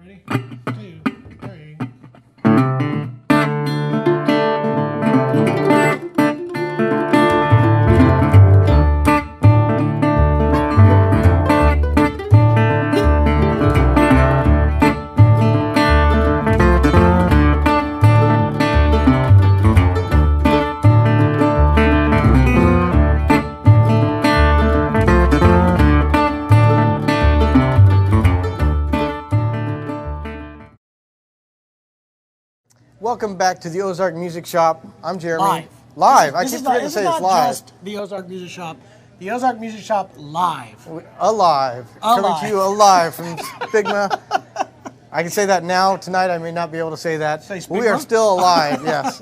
Ready? 2, 3. Welcome back to the Ozark Music Shop. I'm Jeremy. Live. I keep forgetting to say it's live. This is not just the Ozark Music Shop. The Ozark Music Shop live. Alive. Coming to you alive from SPBGMA. I can say that now. Tonight I may not be able to say that. Say We are SPBGMA? still alive, yes.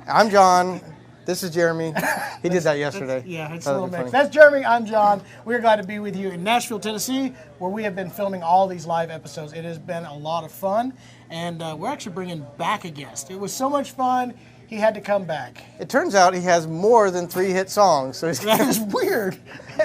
I'm John. This is Jeremy. He did that yesterday. Yeah, it's a That'd little be mix. funny. That's Jeremy. I'm John. We're glad to be with you in Nashville, Tennessee, where we have been filming all these live episodes. It has been a lot of fun, and we're actually bringing back a guest. It was so much fun, he had to come back. It turns out he has more than 3 hit songs, so he's That is weird.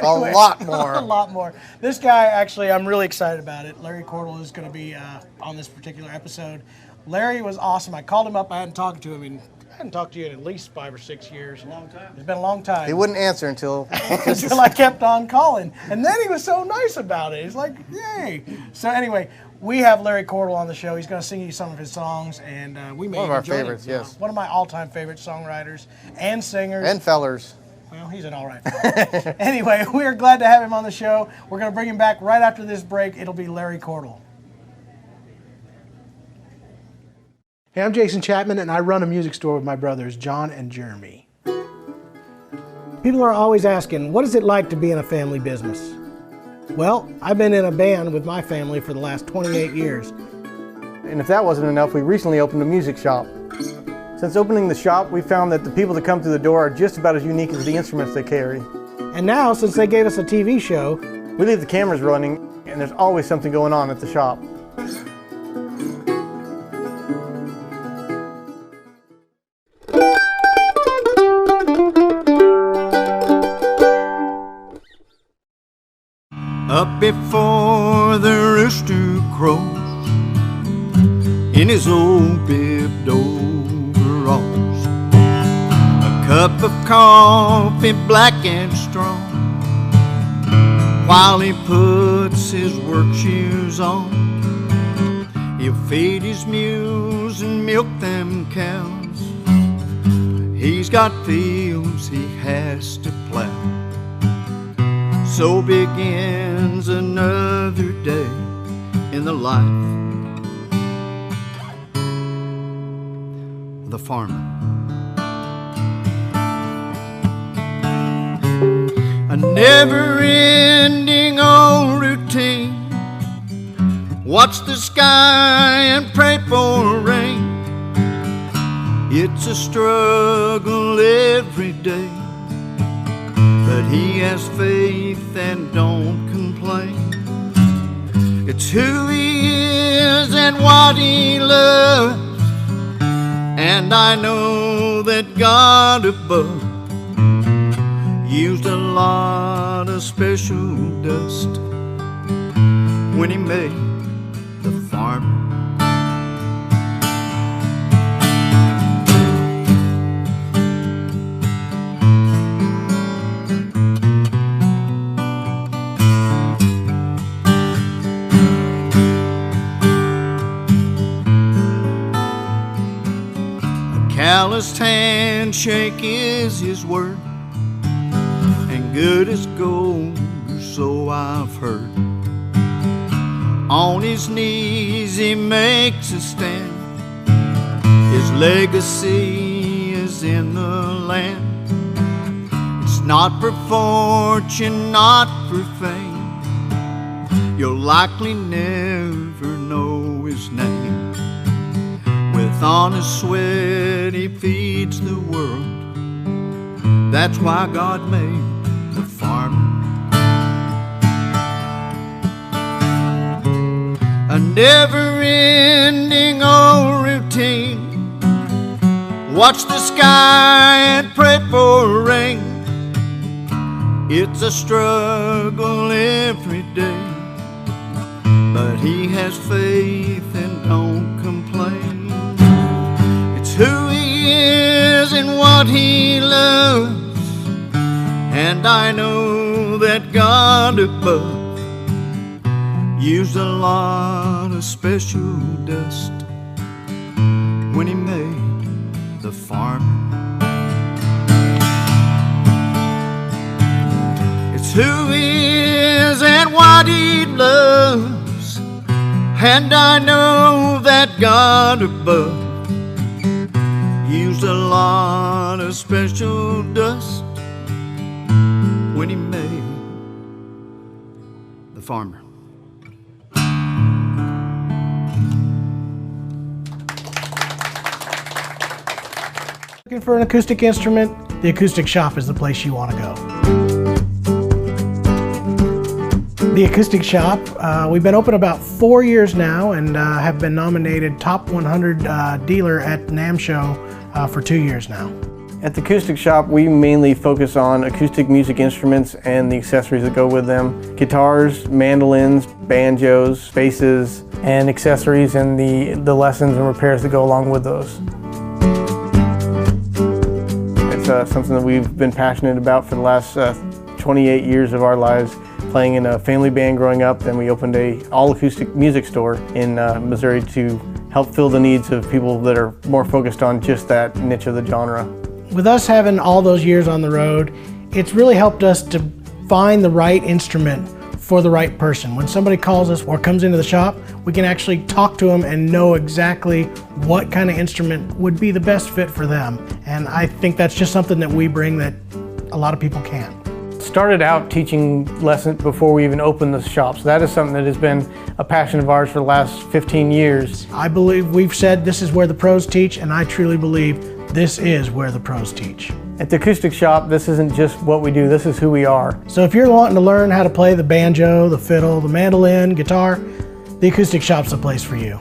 a lot more. A lot more. This guy, actually, I'm really excited about it. Larry Cordle is going to be on this particular episode. Larry was awesome. I called him up. I hadn't talked to him in I hadn't talked to you in at least 5 or 6 years. A long time. It's been a long time. He wouldn't answer until Until I kept on calling. And then he was so nice about it. He's like, yay. So anyway, we have Larry Cordle on the show. He's going to sing you some of his songs, and we may One of our enjoy favorites, it. yes. One of my all-time favorite songwriters and singers. and fellers. Well, he's an all right fella. Anyway, we are glad to have him on the show. We're going to bring him back right after this break. It'll be Larry Cordle. Hey, I'm Jason Chapman, and I run a music store with my brothers, John and Jeremy. People are always asking, what is it like to be in a family business? Well, I've been in a band with my family for the last 28 years. And if that wasn't enough, we recently opened a music shop. Since opening the shop, we found that the people that come through the door are just about as unique as the instruments they carry. And now, since they gave us a TV show, We leave the cameras running, and there's always something going on at the shop. Up before the rooster crows in his old bibbed overalls, a cup of coffee black and strong, while he puts his work shoes on. He'll feed his mules and milk them cows. He's got fields he has to plow. So begins another day in the life of the farmer. A never-ending old routine. Watch the sky and pray for rain. It's a struggle every day, but he has faith and don't complain. It's who he is and what he loves, and I know that God above used a lot of special dust when he made the farmer. Calloused handshake is his word, and good as gold, or so I've heard. On his knees he makes a stand. His legacy is in the land. It's not for fortune, not for fame. You'll likely never know his name. With honest sweat he feeds the world. That's why God made the farmer. A never-ending old routine. Watch the sky and pray for rain. It's a struggle every day, but he has faith and don't complain. It's who he is and what he loves, and I know that God above used a lot of special dust when he made the farmer. It's who he is and what he loves, and I know that God above used a lot of special dust when he made the farmer. Looking for an acoustic instrument? The Acoustic Shop is the place you want to go. The Acoustic Shop, we've been open about 4 years now and have been nominated Top 100 Dealer at NAMM Show for 2 years now. At the Acoustic Shop, we mainly focus on acoustic music instruments and the accessories that go with them. Guitars, mandolins, banjos, basses, and accessories and the lessons and repairs that go along with those. It's something that we've been passionate about for the last 28 years of our lives, playing in a family band growing up. Then we opened a all-acoustic music store in Missouri to help fill the needs of people that are more focused on just that niche of the genre. With us having all those years on the road, it's really helped us to find the right instrument for the right person. When somebody calls us or comes into the shop, we can actually talk to them and know exactly what kind of instrument would be the best fit for them. And I think that's just something that we bring that a lot of people can't. Started out teaching lessons before we even opened the shop, so that is something that has been a passion of ours for the last 15 years. I believe we've said this is where the pros teach, and I truly believe this is where the pros teach. At the Acoustic Shop, this isn't just what we do, this is who we are. So if you're wanting to learn how to play the banjo, the fiddle, the mandolin, guitar, the Acoustic Shop's the place for you.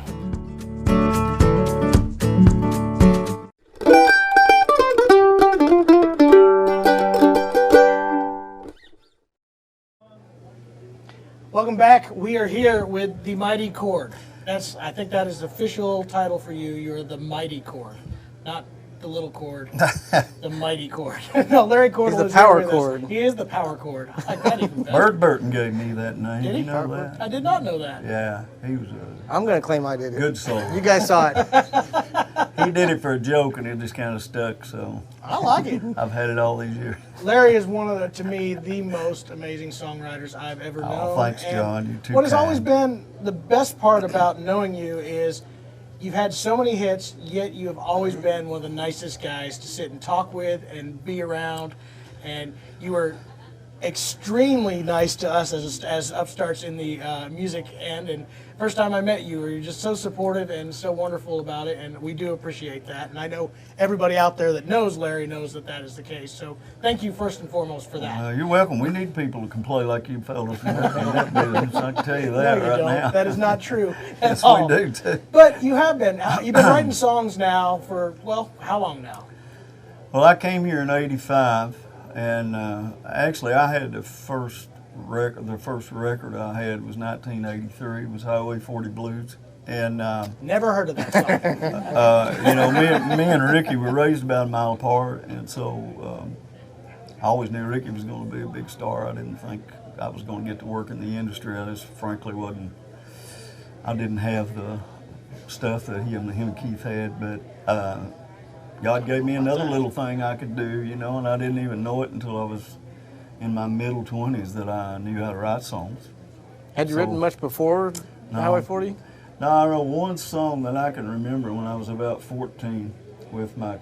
Welcome back. We are here with the Mighty Chord. I think that is the official title for you. You're the Mighty Chord, not the little chord, the Mighty Chord. No, Larry Cordle is the power chord. He is the power chord. I like that even better. Bird Burton gave me that name. Did he? You know that? I did not know that. Yeah, he was I'm going to claim I did a it. good soul. You guys saw it. He did it for a joke, and it just kind of stuck. So I like it. I've had it all these years. Larry is one of the, to me, the most amazing songwriters I've ever known. Oh, thanks, And John. You're too what has kind. always been the best part about knowing you is you've had so many hits, yet you have always been one of the nicest guys to sit and talk with and be around. And you were extremely nice to us as upstarts in the music end. And first time I met you, you were just so supportive and so wonderful about it, and we do appreciate that. And I know everybody out there that knows Larry knows that that is the case. So thank you first and foremost for that. You're welcome. We need people who can play like you fellas in that business. I can tell you that No, you right don't. now. That is not true at Yes, all. we do too. But you've been writing songs now for, well, how long now? Well, I came here in '85, and actually I had the first record I had was 1983. It was Highway 40 Blues, and Never heard of that song. you know, me and Ricky were raised about a mile apart, and so I always knew Ricky was going to be a big star. I didn't think I was going to get to work in the industry. I just frankly wasn't. I didn't have the stuff that him and Keith had, but God gave me another little thing I could do, you know, and I didn't even know it until I was in my middle 20s that I knew how to write songs. Had you written much before Highway 40? No, I wrote one song that I can remember when I was about 14 with my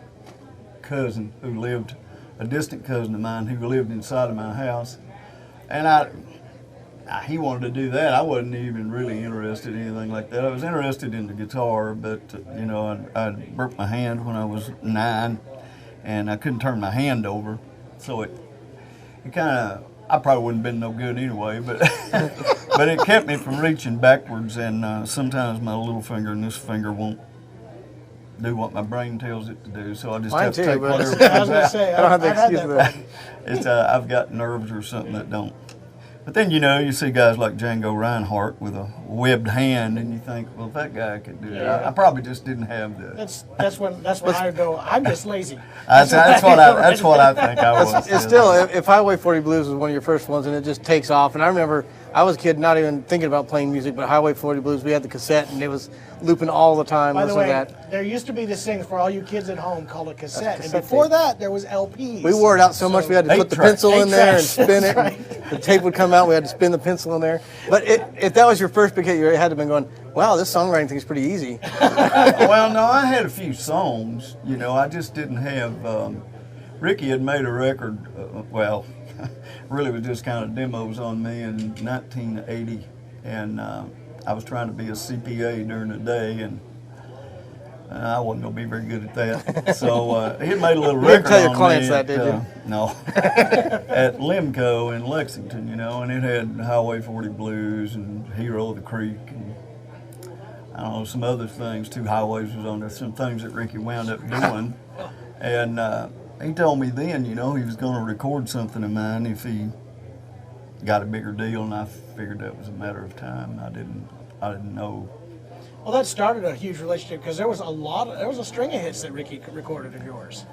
cousin who lived, a distant cousin of mine who lived inside of my house. And he wanted to do that. I wasn't even really interested in anything like that. I was interested in the guitar, but you know, I broke my hand when I was 9, and I couldn't turn my hand over, so it kind of, I probably wouldn't have been no good anyway, but but it kept me from reaching backwards, and sometimes my little finger and this finger won't do what my brain tells it to do, so I just have to take whatever I was comes going to out. say, I don't have the I've had excuse that for that. It's I've got nerves or something that don't But then, you know, you see guys like Django Reinhardt with a webbed hand, and you think, well, if that guy could do it, I probably just didn't have the. That's when I go. I'm just lazy. That's what I think I was. It's still, if Highway 40 Blues was one of your first ones, and it just takes off. And I remember I was a kid not even thinking about playing music, but Highway 40 Blues, we had the cassette, and it was looping all the time. By the way, that. there used to be this thing for all you kids at home called a cassette. And before that, there was LPs. We wore it out so much we had to put the pencil in there and spin it. Right. The tape would come out, we had to spin the pencil in there. But if that was your first big hit, you had to have been going, wow, this songwriting thing's pretty easy. Well, no, I had a few songs. You know, I just didn't have. Ricky had made a record, really was just kind of demos on me in 1980. And I was trying to be a CPA during the day, and I wasn't going to be very good at that. So he had made a little record. You didn't tell your on clients me that, did you? No. At Limco in Lexington, you know, and it had Highway 40 Blues and Hero of the Creek and I don't know, some other things. Two Highways was on there, some things that Ricky wound up doing. And he told me then, you know, he was going to record something of mine if he got a bigger deal, and I figured that was a matter of time. I didn't know. Well, that started a huge relationship because there was a string of hits that Ricky recorded of yours.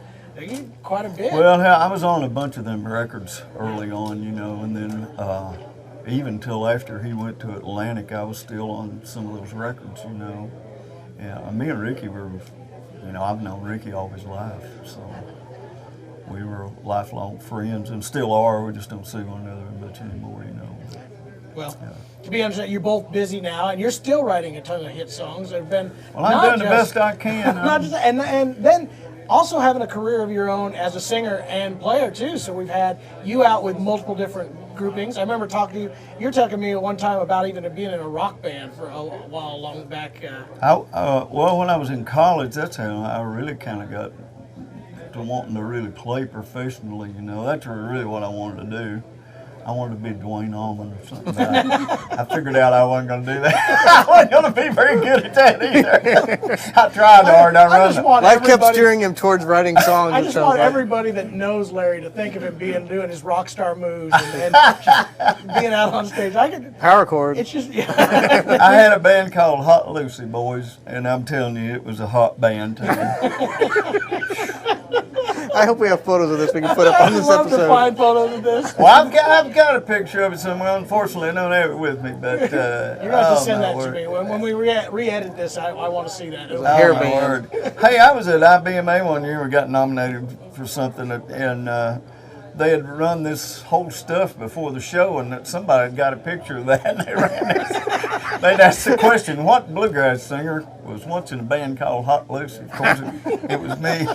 Quite a bit. Well, I was on a bunch of them records early on, you know, and then even till after he went to Atlantic, I was still on some of those records, you know. Yeah, me and Ricky were, you know, I've known Ricky all his life, so we were lifelong friends and still are. We just don't see one another much anymore, you know. Well, to be honest, you're both busy now, and you're still writing a ton of hit songs. That have been well, I'm doing the best I can. And then also having a career of your own as a singer and player too. So we've had you out with multiple different groupings. I remember talking to you. You were talking to me at one time about even being in a rock band for a while long back. Well, when I was in college, that's how I really kind of got to wanting to really play professionally. You know, that's really what I wanted to do. I wanted to be Dwayne Allman or something. I figured out I wasn't going to do that. I wasn't going to be very good at that either. I tried hard. Life kept steering him towards writing songs. I just want everybody that knows Larry to think of him doing his rock star moves and just being out on stage. Power chord. It's just. I had a band called Hot Lucy Boys, and I'm telling you, it was a hot band too. I hope we have photos of this we can put up on this episode. I'd love to find photos of this. Well, I've got a picture of it somewhere. Unfortunately, I don't have it with me, but you're going to have to send that to me when we re-edit this. I want to see that. Hairband. Hey, I was at IBMA one year. We got nominated for something, and they had run this whole stuff before the show, and somebody had got a picture of that, and they ran this. They'd asked the question, what bluegrass singer was once in a band called Hot Lucy? Of course, it was me.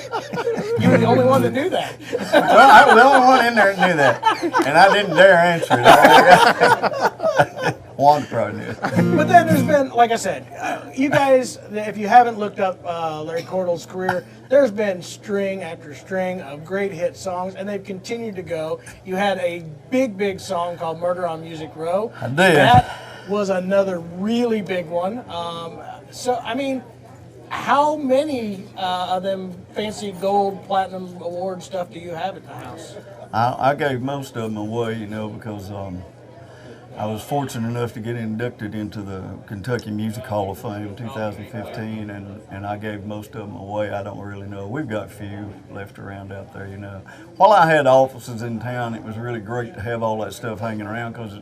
You were the only one that knew that. Well, I was the only one in there that knew that, and I didn't dare answer it. Juan probably knew. But then there's been, like I said, you guys, if you haven't looked up Larry Cordle's career, there's been string after string of great hit songs, and they've continued to go. You had a big song called Murder on Music Row. I did. That was another really big one. So, I mean, how many of them fancy gold, platinum award stuff do you have at the house? I gave most of them away, you know, because I was fortunate enough to get inducted into the Kentucky Music Hall of Fame in 2015, and I gave most of them away. I don't really know. We've got a few left around out there, you know. While I had offices in town, it was really great to have all that stuff hanging around, because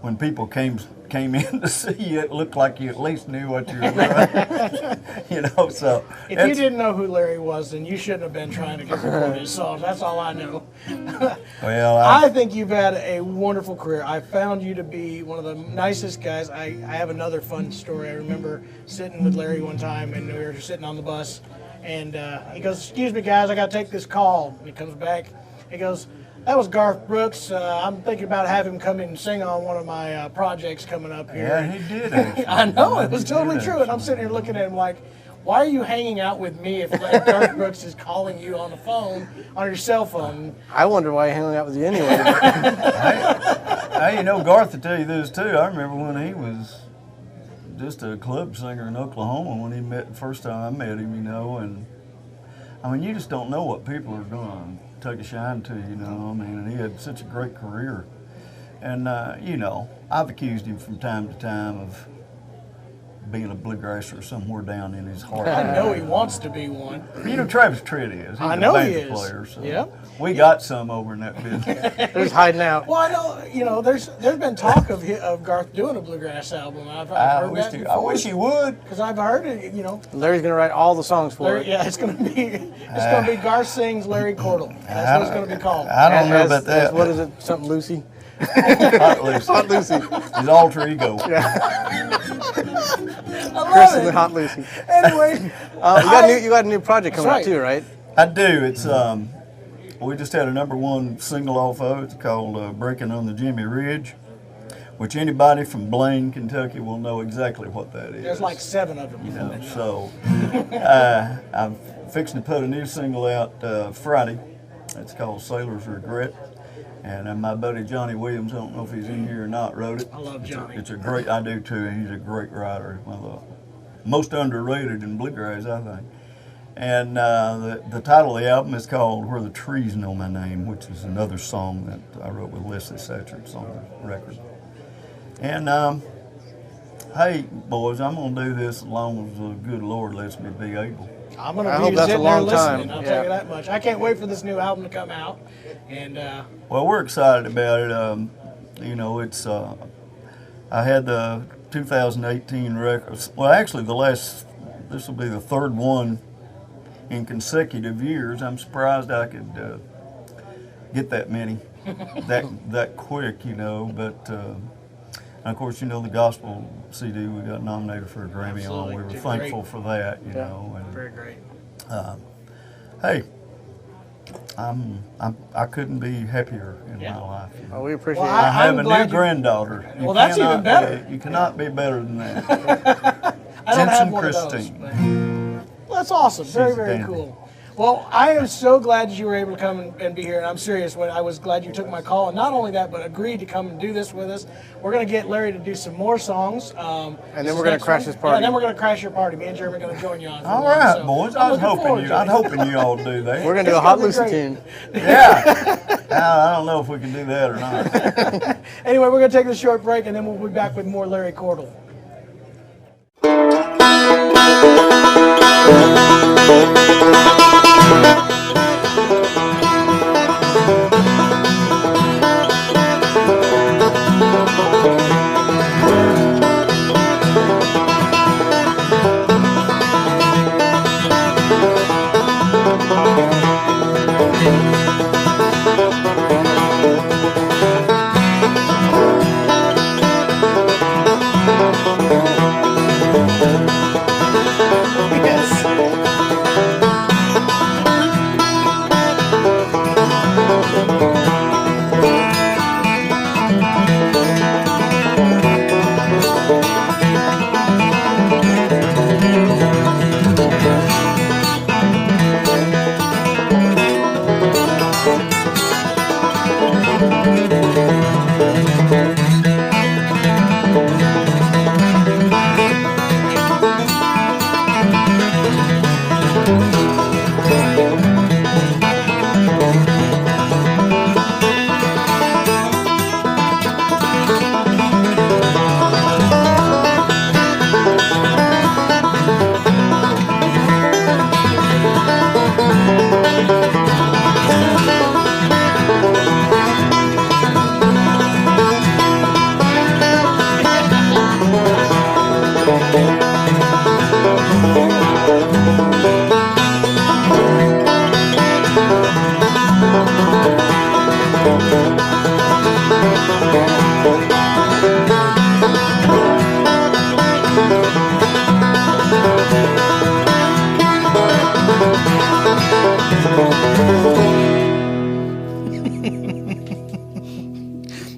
when people came in to see you, it looked like you at least knew what you were doing. You know, so. If you didn't know who Larry was, then you shouldn't have been trying to get record his songs. That's all I know. Well, I think you've had a wonderful career. I found you to be one of the nicest guys. I have another fun story. I remember sitting with Larry one time, and we were sitting on the bus, and he goes, "Excuse me, guys, I got to take this call." And he comes back. He goes, "That was Garth Brooks. I'm thinking about having him come in and sing on one of my projects coming up here." Yeah, he did, actually. I know, it was totally true. And I'm sitting here looking at him like, why are you hanging out with me if Garth Brooks is calling you on the phone, on your cell phone? I wonder why he hung out with you anyway. Hey, you know, Garth, to tell you this, too, I remember when he was just a club singer in Oklahoma when he met, the first time I met him, you know, and, I mean, you just don't know what people are going to take a shine to, you know, I mean, and he had such a great career. And you know, I've accused him from time to time of being a bluegrasser somewhere down in his heart. I know he wants to be one. You know, Travis Tritt is. He's I know a he banjo is. player, so Yep. we got some over in that business. He's hiding out. Well, I know, you know, there's been talk of Garth doing a bluegrass album. I've heard that before. I wish he would. Because I've heard it, you know. Larry's gonna write all the songs for Larry, it. yeah, it's gonna be Garth sings Larry Cordle. That's what it's gonna be called. I don't know As- about that. as- what is it? Something Lucy? Hot Lucy. Hot Lucy. His alter ego. I Chris love and the it. Hot Lucy. Anyway, You got a new project coming That's out too, right? I do. It's we just had a #1 single off of it. It's called "Breaking on the Jimmy Ridge," which anybody from Blaine, Kentucky, will know exactly what that is. there's like 7 of them. You know, so I'm fixing to put a new single out Friday. It's called "Sailor's Regret." And my buddy Johnny Williams, I don't know if he's in here or not, wrote it. I love Johnny. It's a great, I do too, and he's a great writer. One of the most underrated in bluegrass, I think. And the title of the album is called "Where the Trees Know My Name," which is another song that I wrote with Leslie Satchers on the record. And hey, boys, I'm going to do this as long as the good Lord lets me be able. I'm going I to hope be that's a sitting there long time. listening, I'll Yeah. tell you that much. I can't wait for this new album to come out. And Well, we're excited about it. You know, it's I had the 2018 records. Well, actually, this will be the 3rd one in consecutive years. I'm surprised I could get that many that quick, you know. But and of course, you know, the gospel CD we got nominated for a Grammy Absolutely. on. We were Did thankful great. for that, you know. And, very great. hey, I couldn't be happier in Yeah. my life. You know. Oh, we appreciate Well, it. I have I'm a glad new you- granddaughter. You Well, that's even cannot better. You cannot be better than that. I don't have Jensen one of those. Christine. But, well, that's awesome. Very, She's a very dandy. cool. Well, I am so glad that you were able to come and be here, and I'm serious. I was glad you took my call, and not only that, but agreed to come and do this with us. We're going to get Larry to do some more songs. And then we're gonna crash this Yeah, party. and then we're going to crash your party. Me and Jeremy are going to join you on. All for one, right, so boys. I'm I was looking forward hoping to it. hoping you all do that. We're gonna do a It's Hot gonna be Lucy great. tune. Yeah. I don't know if we can do that or not. Anyway, we're going to take this short break, and then we'll be back with more Larry Cordle.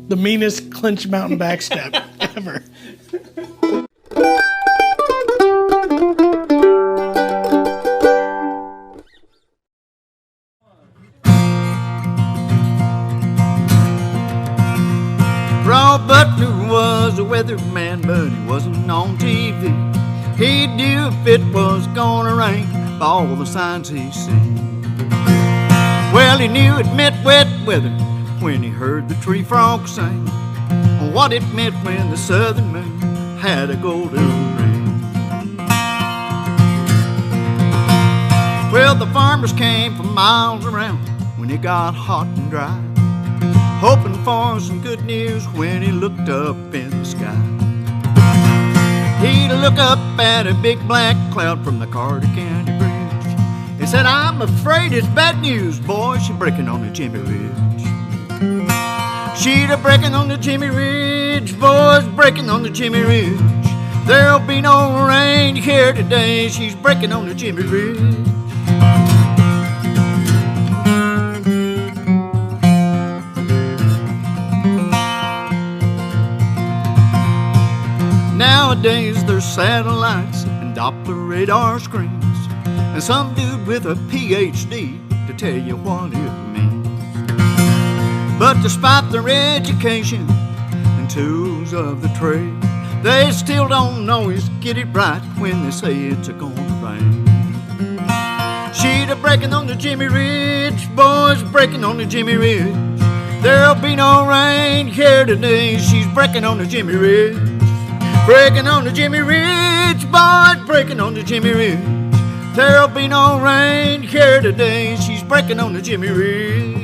The meanest clinch mountain back step ever. Raw Butler was a weatherman, but he wasn't on TV. He knew if it was gonna rain by all the signs he seen. Well, he knew it meant wet weather when he heard the tree frog sing. what it meant when the southern moon had a golden ring. Well, the farmers came from miles around when it got hot and dry, hoping for some good news when he looked up in the sky. He'd look up at a big black cloud from the Carter County Bridge and said, I'm afraid it's bad news, boys, she's breaking on the Jimmy Ridge. She's breaking on the Jimmy Ridge, boys, breaking on the Jimmy Ridge. There'll be no rain here today, she's breaking on the Jimmy Ridge. Nowadays there's satellites and Doppler radar screens and some dude with a PhD to tell you what it means. But despite their education and tools of the trade, they still don't always get it right when they say it's a-gonna rain. She's breaking on the Jimmy Ridge, boys, breaking on the Jimmy Ridge. There'll be no rain here today, she's breaking on the Jimmy Ridge. Breaking on the Jimmy Ridge, boys, breaking on the Jimmy Ridge. There'll be no rain here today, she's breaking on the Jimmy Ridge.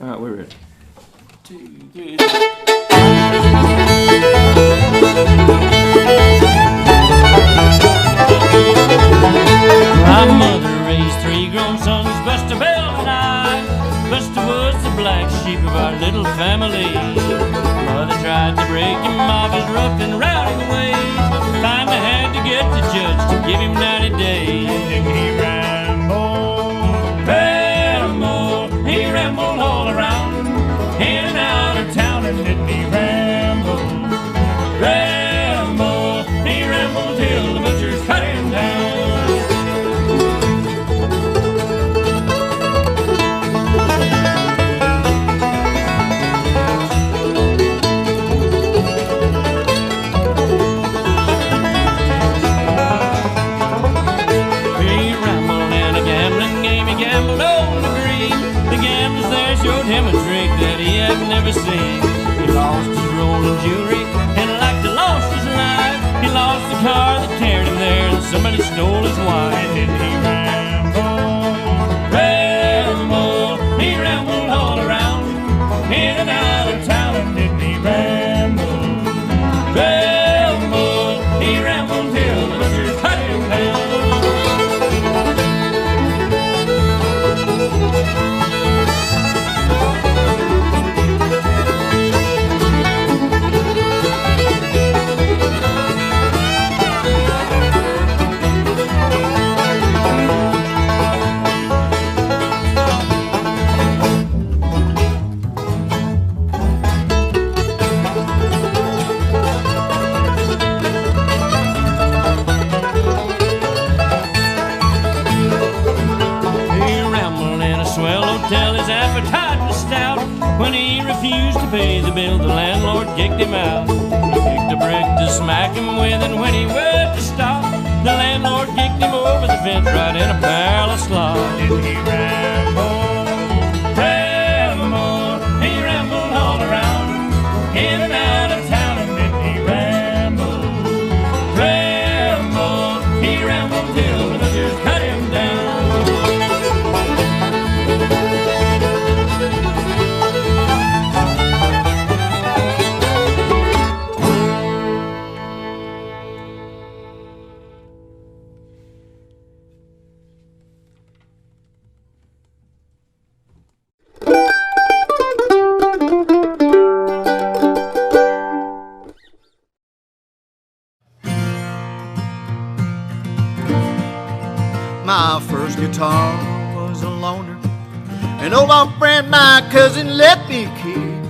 All right, we're ready. 2, 3. My mother raised 3 grown sons, Buster, Bell, and I. Buster was the black sheep of our little family. Mother tried to break him of his rough and rowdy ways. Finally had to get the judge to give him 90 days. And he rambled, he rambled all around, in and out of town, and didn't he ramble, he rambled till the butchers cut him down. Showed him a trick that he had never seen. He lost his rolling jewelry and like to lost his life. He lost the car that carried him there and somebody stole his wife. And then he he rambled all around, in and out of town. And then he rambled, he rambled till the butchers cut him down. When he refused to pay the bill, the landlord kicked him out. He picked a brick to smack him with, and when he went to stop, the landlord kicked him over the fence right in a barrel of slop. Did he ramble, he rambled all around, in and out of town, and did he ramble, he rambled till the butchers cut him down. My first guitar was a loner, an old friend my cousin let me keep.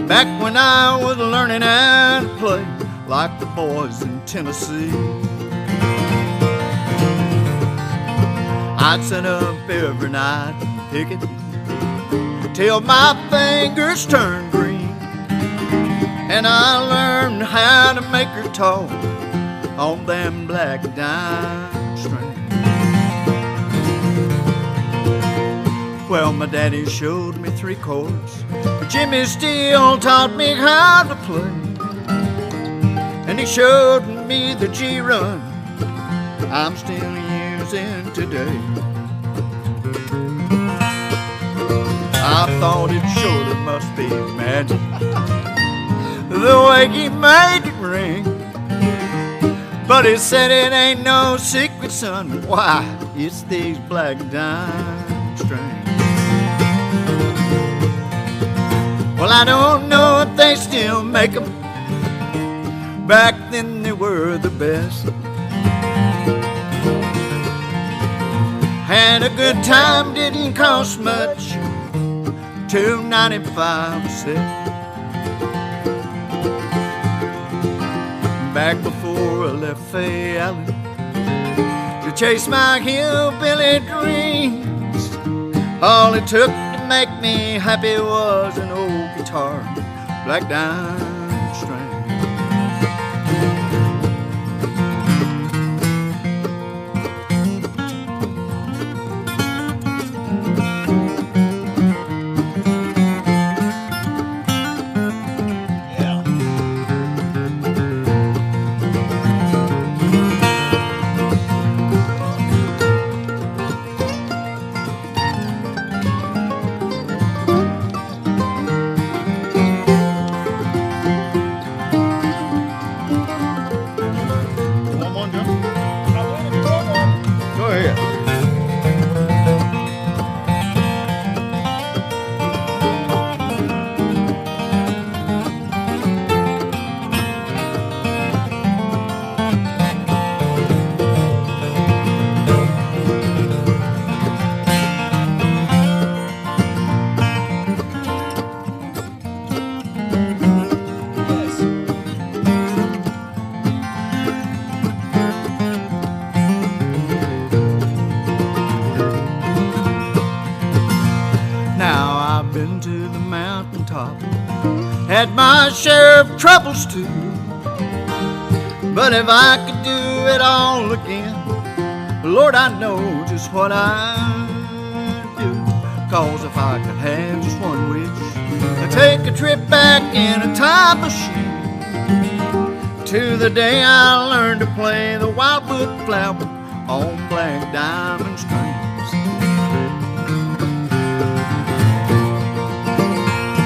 Back when I was learning how to play like the boys in Tennessee. I'd sit up every night and pick it till my fingers turned green, and I learned how to make her talk on them black dime strings. Well, my daddy showed me 3 chords, but Jimmy still taught me how to play. And he showed me the G run I'm still using today. I thought it surely must be magic, the way he made it ring. But he said it ain't no secret, son. Why, it's these black dime strings. Well, I don't know if they still make them. Back then they were the best. Had a good time, didn't cost much, $2.95 a set. Back before I left Fay Allen to chase my hillbilly dreams, all it took to make me happy was an old guitar, black dime string. Had my share of troubles too, but if I could do it all again, Lord, I know just what I'd do. 'Cause if I could have just one wish, I'd take a trip back in a time machine to the day I learned to play the wildwood flower on black diamond strings.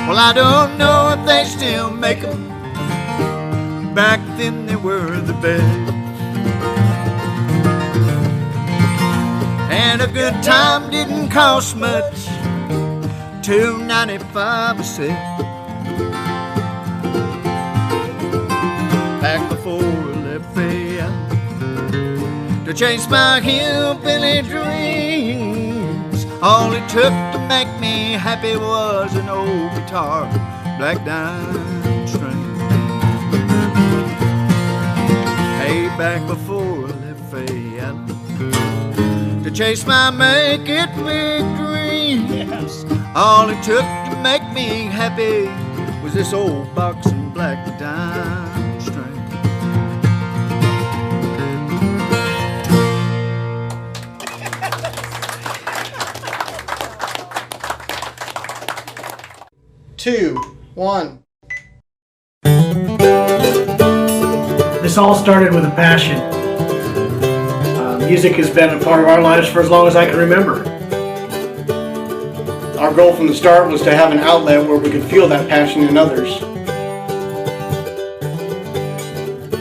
Well, I don't know if they still make them. Back then they were the best. And a good time didn't cost much, $2.95 a set. Back before I left Fayette to chase my hillbilly dreams, all it took to make me happy was an old guitar, black dime string. Hey, back before I left Fayette to chase my make it big dreams, all it took to make me happy was this old box and black dime string. Two, one. This all started with a passion. Music has been a part of our lives for as long as I can remember. Our goal from the start was to have an outlet where we could feel that passion in others.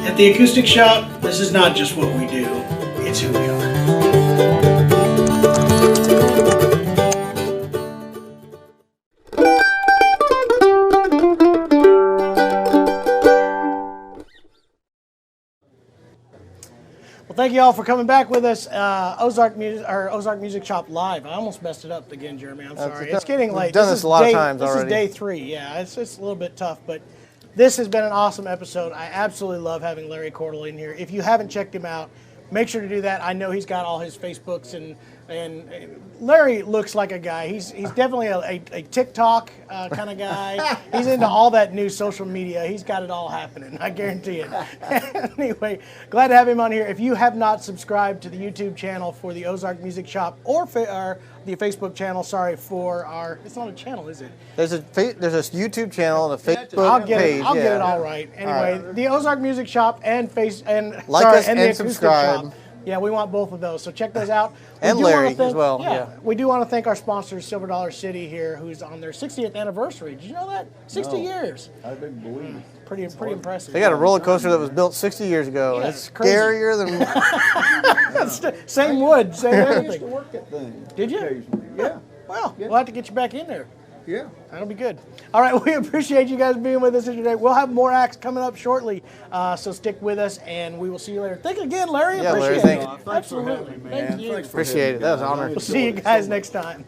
At the Acoustic Shop, this is not just what we do, it's who we are. Well, thank you all for coming back with us. Ozark Music Shop Live. I almost messed it up again, Jeremy. I'm sorry. It's getting late. We've done this a lot of times already. This is day 3. Yeah, it's a little bit tough, but this has been an awesome episode. I absolutely love having Larry Cordle in here. If you haven't checked him out, make sure to do that. I know he's got all his Facebooks and And Larry looks like a guy. He's definitely a TikTok kind of guy. He's into all that new social media. He's got it all happening, I guarantee it. Anyway, glad to have him on here. If you have not subscribed to the YouTube channel for the Ozark Music Shop or the Facebook channel, sorry, for our, it's not a channel, is it? There's a YouTube channel and a Facebook page. I'll get it all right. Anyway, the Ozark Music Shop and like us and the Acoustic subscribe. Shop. Yeah, we want both of those. So check those out. And Larry as well. Yeah. We do want to thank our sponsor, Silver Dollar City here, who's on their 60th anniversary. Did you know that? 60 years. I didn't believe it. Pretty impressive. They got a roller coaster that was built 60 years ago. Yeah, it's crazy. scarier than. Same wood, same I used to everything. work that thing. Did you? Occasionally. Yeah. Well, we'll have to get you back in there. Yeah. That'll be good. All right, we appreciate you guys being with us here today. We'll have more acts coming up shortly, so stick with us, and we will see you later. Thank you again, Larry. Yeah, Larry, appreciate thank it. you. Thanks for having me, man. Thank you. Thanks for Appreciate it. That was an honor. We'll see you guys next time.